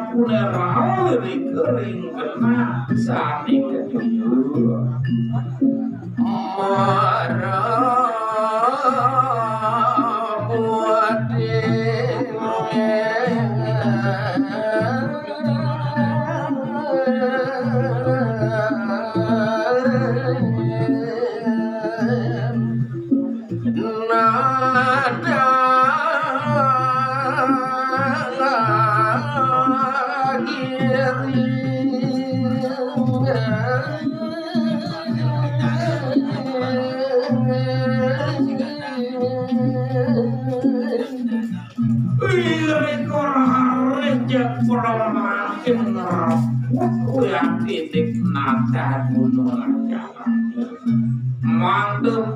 punera kering kena sani kejujur marah buat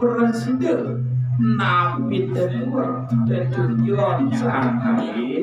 presiden nabi tetua tujuan sampai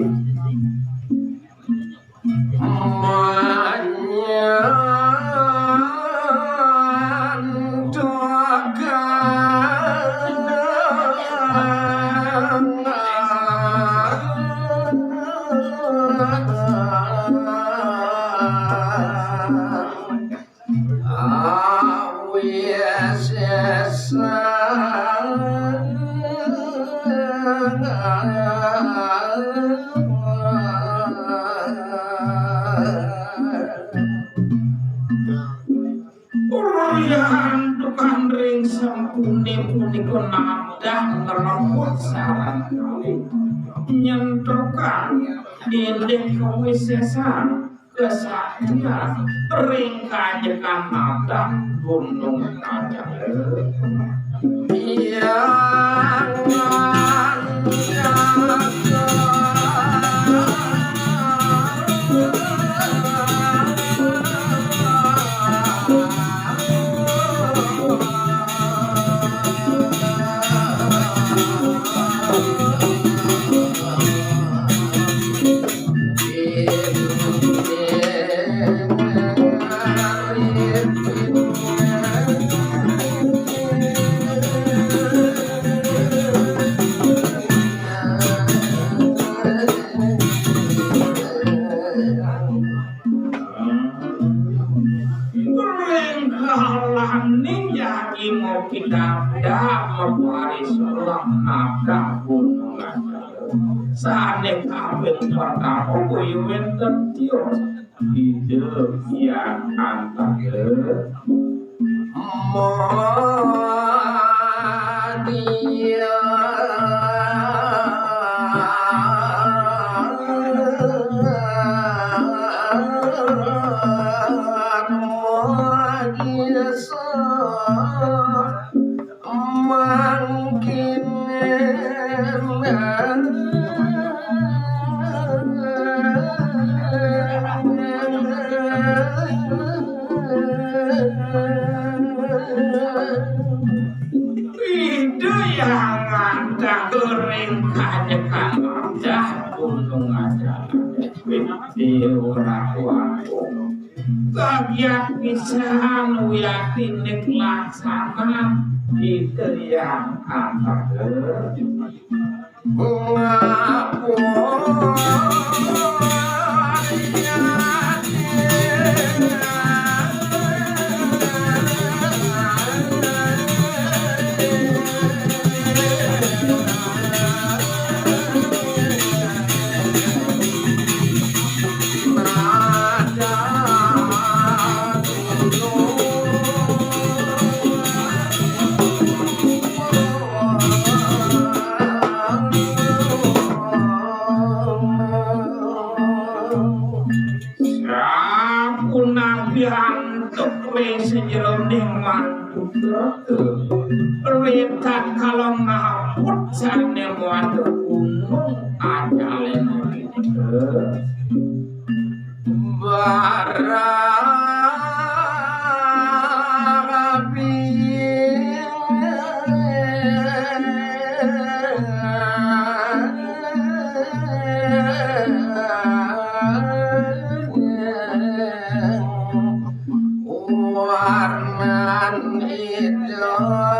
nyentukan indek kewisesan kesaktian ringkajekan mata gunung kaca saatnya kawin pertama kuyuin tertius hidup yang antara dia bagian pisahan wiyatin laksana itu yang antara Ritat kalau ngaput sana muatu gunung ajalen barabi warnan hijau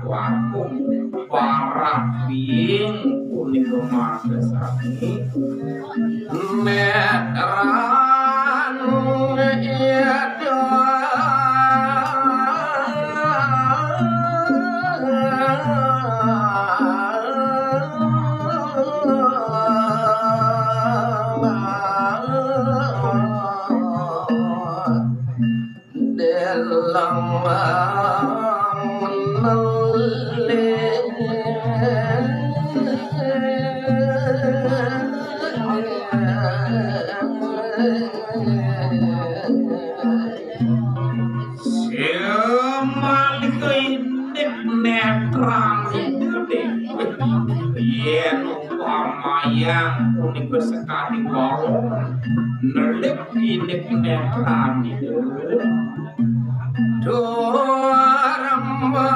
wakung paraping punika magesani metran yada yen umpamayang punika sekali bolong nelip inik netran itu doramba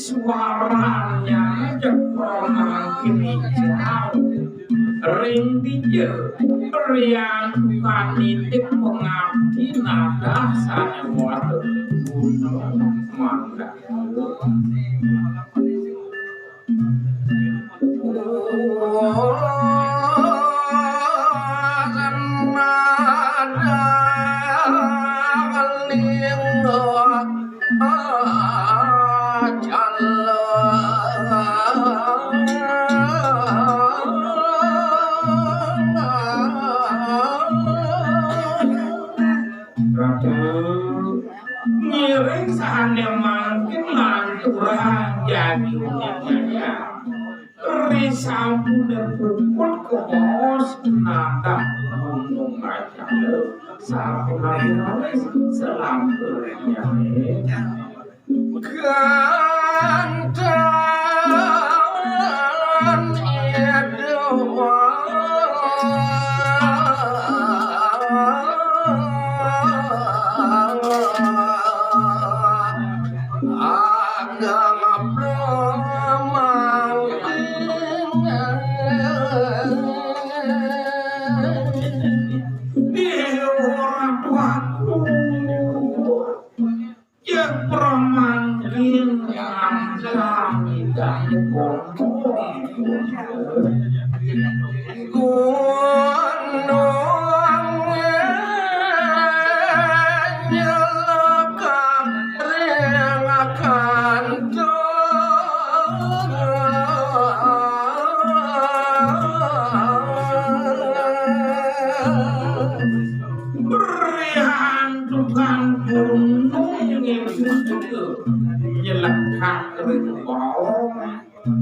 suaranya jeproman kini jauh ring dia riang panitik pengabdi nada sana waduh gunung mangga ngiring sahane mangkin lanturan jadi uniknya risampune puput ke bos nada gunung aja sampurna selampunya gantan edoa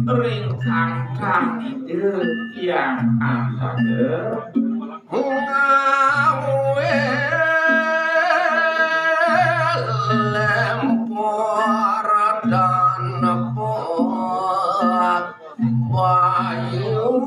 ring tangkang itu yang ada lempor dan pot bayu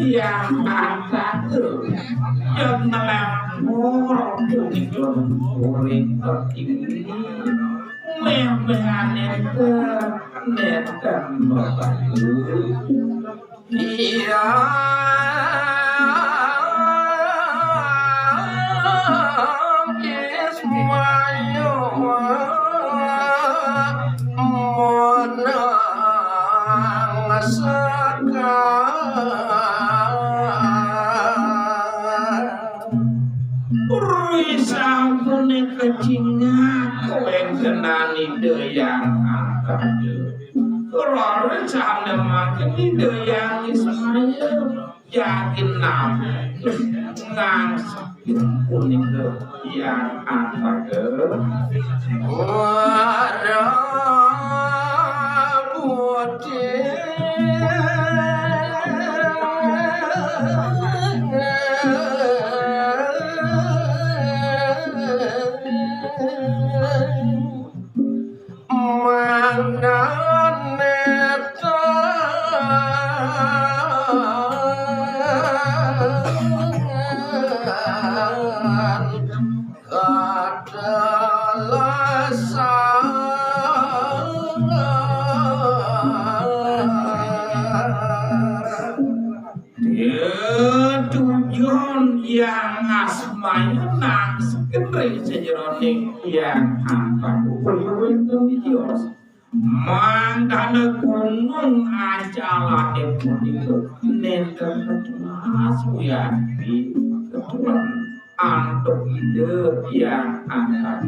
yang ada yang melempur kuring terkini membehanen ke netan babayu iya ismayo monang sekali Risau kene kecingat koeng senani deyang angkat Rora samne makin deyang Ismail yakin nam ngang kuning yang angkat Wara tujuan yang asmanya nang sekere sejeroning yang apa itu dios mangkana gunung acala itu nenten asu ya di keturunan antuk ide yang ada